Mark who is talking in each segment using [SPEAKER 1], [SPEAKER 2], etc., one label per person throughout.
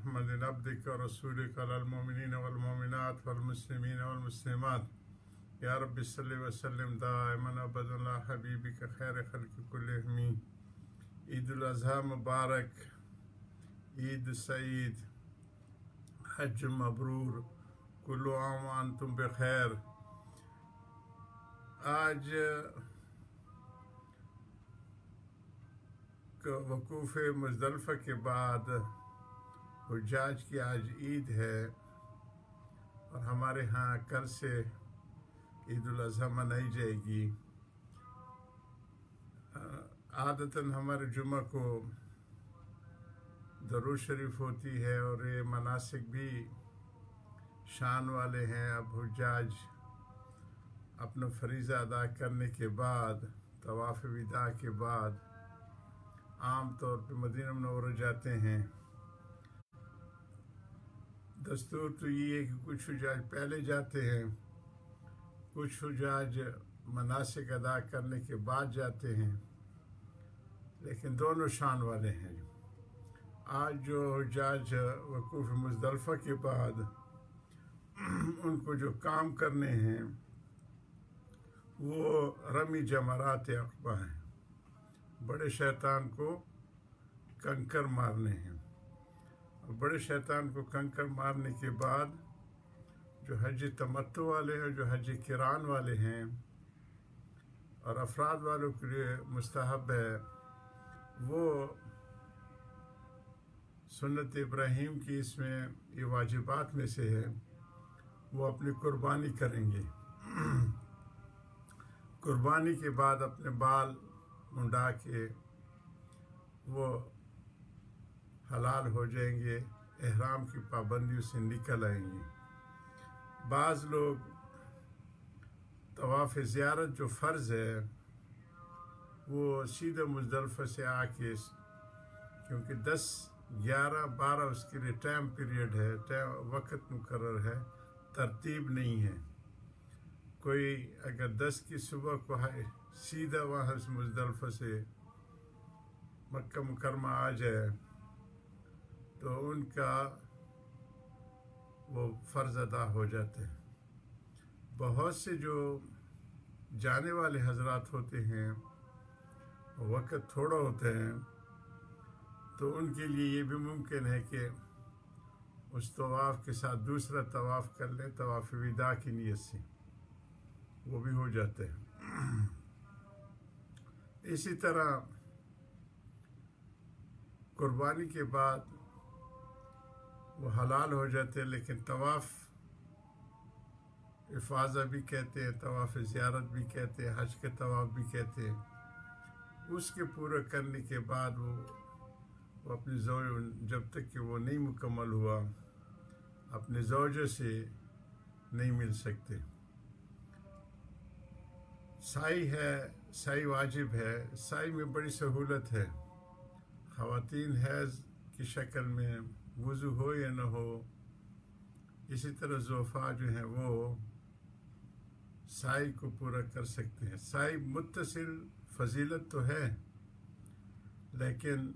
[SPEAKER 1] محمد عبدك ورسولك على المؤمنين والمؤمنات والمسلمين والمسلمات يا رب صل وسلم دائما ابدا على حبيبك خير خلق كلهم. عید الاضحیٰ مبارک، عید سعید، حج مبرور، کل عام وانتم بخیر. آج وقوف مزدلفہ کے بعد حجاج کی آج عید ہے، اور ہمارے ہاں کل سے عید الاضحیٰ منائی جائے گی. عادتاً ہمارے جمعہ کو درود شریف ہوتی ہے، اور یہ مناسک بھی شان والے ہیں. اب حجاج اپنا فریضہ ادا کرنے کے بعد، طواف وداع کے بعد عام طور پہ مدینہ منورہ جاتے ہیں. دستور تو یہ ہے کہ کچھ حجاج پہلے جاتے ہیں، کچھ حجاج مناسک ادا کرنے کے بعد جاتے ہیں، لیکن دونوں شان والے ہیں. آج جو حجاج وقوف مزدلفہ کے بعد ان کو جو کام کرنے ہیں وہ رمی جمرات عقبہ ہیں، بڑے شیطان کو کنکر مارنے ہیں. اور بڑے شیطان کو کنکر مارنے کے بعد جو حج تمتع والے ہیں، جو حج قران والے ہیں، اور افراد والوں کے لیے مستحب ہے، وہ سنت ابراہیم کی اس میں یہ واجبات میں سے ہے، وہ اپنی قربانی کریں گے. قربانی کے بعد اپنے بال منڈا کے وہ حلال ہو جائیں گے، احرام کی پابندیوں سے نکل آئیں گے. بعض لوگ طواف زیارت جو فرض ہے وہ سیدھا مزدلفہ سے آ کے، کیونکہ 10، 11، 12 اس کے لیے ٹائم پیریڈ ہے، وقت مقرر ہے، ترتیب نہیں ہے. کوئی اگر 10 کی صبح کو سیدھا وہاں سے مزدلفہ سے مکہ مکرمہ آ جائے تو ان کا وہ فرض ادا ہو جاتے ہیں. بہت سے جو جانے والے حضرات ہوتے ہیں، وقت تھوڑا ہوتے ہیں، تو ان کے لیے یہ بھی ممکن ہے کہ اس طواف کے ساتھ دوسرا طواف کر لیں، طواف وداع کی نیت سے، وہ بھی ہو جاتے ہیں. اسی طرح قربانی کے بعد وہ حلال ہو جاتے ہیں، لیکن طواف افاضہ بھی کہتے ہیں، طواف زیارت بھی کہتے ہیں، حج کے طواف بھی کہتے ہیں. اس کے پورا کرنے کے بعد وہ اپنی جب تک کہ وہ نہیں مکمل ہوا اپنے زوجہ سے نہیں مل سکتے. سائی ہے، سائی واجب ہے. سائی میں بڑی سہولت ہے. خواتین حیض کی شکل میں وضو ہو یا نہ ہو، اسی طرح ضعفاء جو ہیں وہ سائی کو پورا کر سکتے ہیں. سائی متصل فضیلت تو ہے، لیکن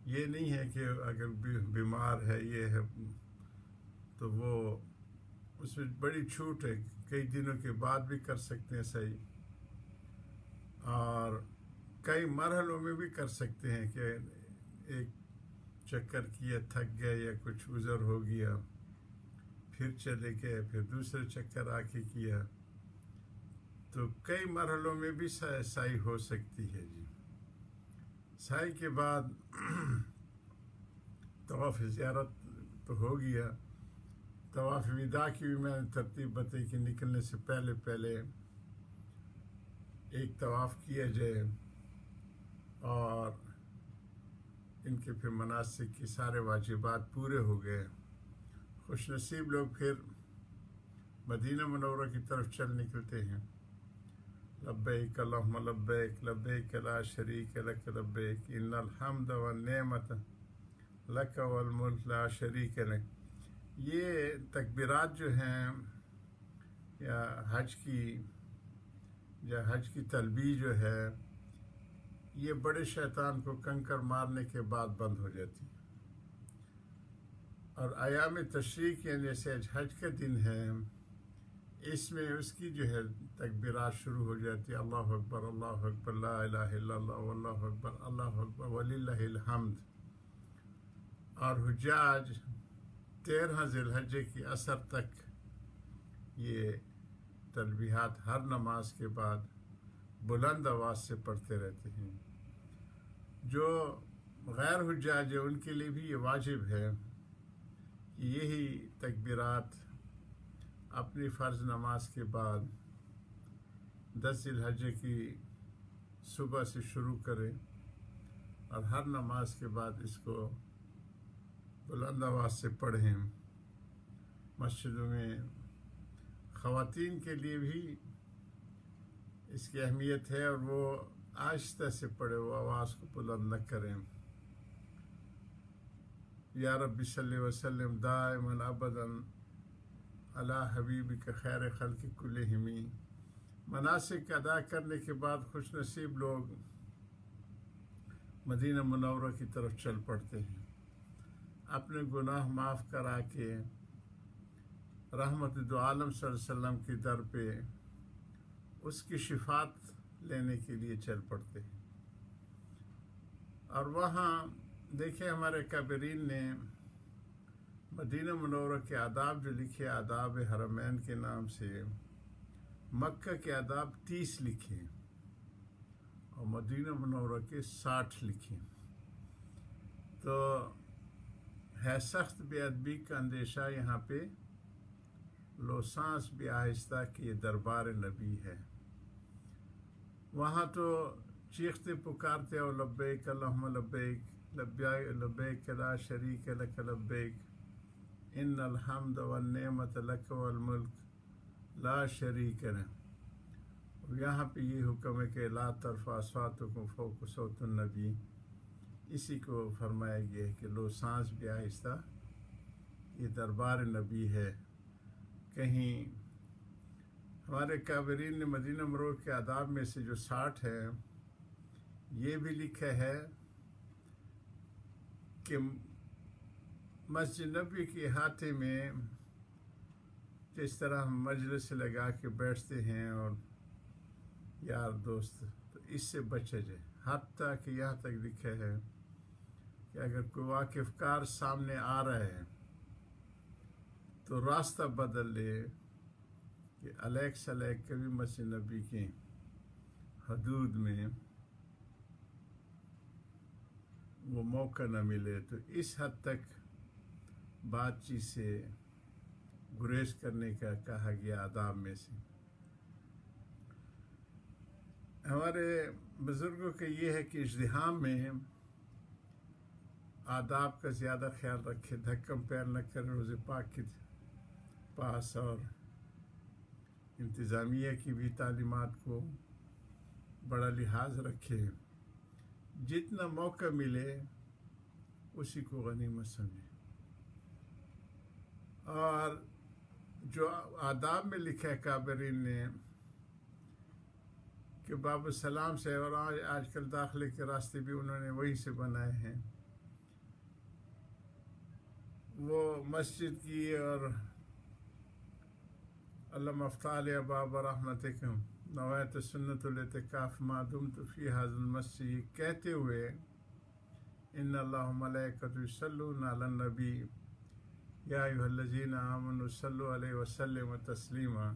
[SPEAKER 1] یہ نہیں ہے کہ اگر بیمار ہے یہ ہے تو وہ اس میں بڑی چھوٹ ہے. کئی دنوں کے بعد بھی کر سکتے ہیں سائی، اور کئی مرحلوں میں بھی کر سکتے ہیں کہ ایک چکر کیا، تھک گئے یا کچھ عذر ہو گیا، پھر چلے گئے، پھر دوسرے چکر آ کے کیا، تو کئی مرحلوں میں بھی سائی ہو سکتی ہے. جی، سائی کے بعد طواف زیارت تو ہو گیا. طواف وداع کی بھی میں نے ترتیب بتائی کہ نکلنے سے پہلے پہلے ایک طواف کیا جائے، اور ان کے پھر مناسک کی سارے واجبات پورے ہو گئے. خوش نصیب لوگ پھر مدینہ منورہ کی طرف چل نکلتے ہیں. لبیک اللہم لبیک، لبیک لا شریک لک لبیک، ان الحمد والنعمت لک والملک لا شریک لک. یہ تکبیرات جو ہیں یا حج کی تلبیہ جو ہے، یہ بڑے شیطان کو کنکر مارنے کے بعد بند ہو جاتی ہے. اور ایام تشریق یعنی جیسے حج کا دن ہے، اس میں اس کی جو ہے تکبیرات شروع ہو جاتی ہے، اللہ اکبر لا الہ الا اللہ اللہ اکبر وللہ الحمد. اور حجاج 13 ذی الحجہ کی عصر تک یہ تلبیحات ہر نماز کے بعد بلند آواز سے پڑھتے رہتے ہیں. جو غیر حجاج ہے ان کے لیے بھی یہ واجب ہے کہ یہی تکبیرات اپنی فرض نماز کے بعد 10 ذی الحجہ کی صبح سے شروع کریں اور ہر نماز کے بعد اس کو بلند آواز سے پڑھیں. مسجدوں میں خواتین کے لیے بھی اس کی اہمیت ہے اور وہ آہستہ سے پڑھے، وہ آواز کو بلند نہ کریں. یا رب صلی وسلم دائما ابدا علی حبیبک خیر خلق کلہم. مناسک ادا کرنے کے بعد خوش نصیب لوگ مدینہ منورہ کی طرف چل پڑتے ہیں، اپنے گناہ معاف کرا کے رحمت دو عالم صلی اللہ علیہ وسلم کی در پہ اس کی شفاعت لینے کے لیے چل پڑتے ہیں. اور وہاں دیکھیں ہمارے کابرین نے مدینہ منورہ کے آداب جو لکھے، آداب حرمین کے نام سے، مکہ کے آداب 30 لکھے اور مدینہ منورہ کے 60 لکھے. تو ہے سخت بے ادبی کا اندیشہ یہاں پہ، لو سانس بھی آہستہ کہ یہ دربار نبی ہے. وہاں تو چیختے پکارتے اور لبیک اللہم لبیک لبیک لا شریک لک لبیک ان الحمد والنعمت لک والملک لا شریک لک. یہاں پہ یہ حکم ہے کہ لا ترفعوا اصواتکم فوق صوت النبی، اسی کو فرمایا گیا ہے کہ لو سانس بھی آہستہ، یہ دربار نبی ہے. کہیں ہمارے کابرین نے مدینہ منورہ کے آداب میں سے جو 60 ہے یہ بھی لکھا ہے کہ مسجد نبی کے احاطے میں جس طرح ہم مجلس لگا کے بیٹھتے ہیں اور یار دوست، تو اس سے بچا جائے. حتیٰ کہ یہاں تک لکھا ہے کہ اگر کوئی واقف کار سامنے آ رہا ہے تو راستہ بدل لے کہ علیک سلیک کبھی مسجد نبی کی حدود میں وہ موقع نہ ملے. تو اس حد تک بات چیت سے گریز کرنے کا کہا گیا آداب میں سے. ہمارے بزرگوں کا یہ ہے کہ ازدحام میں آداب کا زیادہ خیال رکھے، دھکم پیر نہ کرے روزے پاک کے پاس، اور انتظامیہ کی بھی تعلیمات کو بڑا لحاظ رکھے. جتنا موقع ملے اسی کو غنیمت سمجھے. اور جو آداب میں لکھا ہے کابرین نے کہ باب السلام سے، اور آج کل داخلے کے راستے بھی انہوں نے وہیں سے بنائے ہیں، وہ مسجد کی اور اللہم افتح لی ابواب رحمتکم نویت سنت الاعتکاف ما دمت فی ھذا المسجد، یہ کہتے ہوئے ان اللہ ملائکۃ یصلون علی النبی یا ایھا الذین آمنوا صلوا علیہ وسلم تسلیما،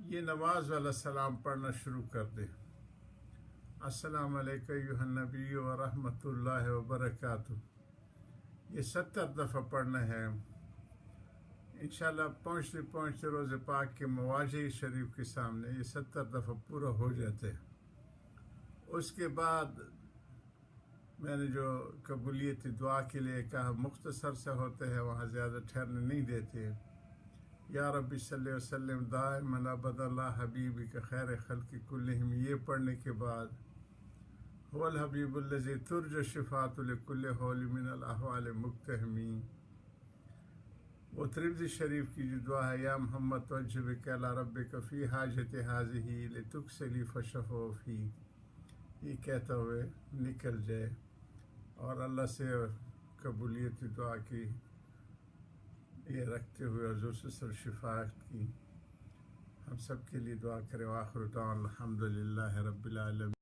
[SPEAKER 1] یہ نماز والا سلام پڑھنا شروع کر دے. السلام علیکم ایھا النبی ورحمۃ اللہ وبرکاتہ، یہ 70 دفعہ پڑھنا ہے. انشاءاللہ پہنچتے پہنچتے روز پاک کے مواجہ شریف کے سامنے یہ 70 دفعہ پورا ہو جاتے ہیں. اس کے بعد میں نے جو قبولیت دعا کے لیے کہا مختصر سے ہوتا ہے، وہاں زیادہ ٹھہرنے نہیں دیتے. یا رب صلی وسلم دائما ابدا علی حبیبک خیر خلق کلہم، یہ پڑھنے کے بعد هو الحبیب الذی ترجى شفاعۃ لکل حول من الاحوال مقتحمی. وہ ترمذی شریف کی جو دعا ہے، یا محمد توجہ بک الی ربک فی حاجت هذه لتکسلی فشفع فی، یہ کہتا ہوئے نکل جائے اور اللہ سے قبولیت دعا کی یہ رکھتے ہوئے حضور صلی اللہ علیہ وسلم شفاعت کی. ہم سب کے لیے دعا کریں. وآخر دعوانا الحمدللہ رب العالمین.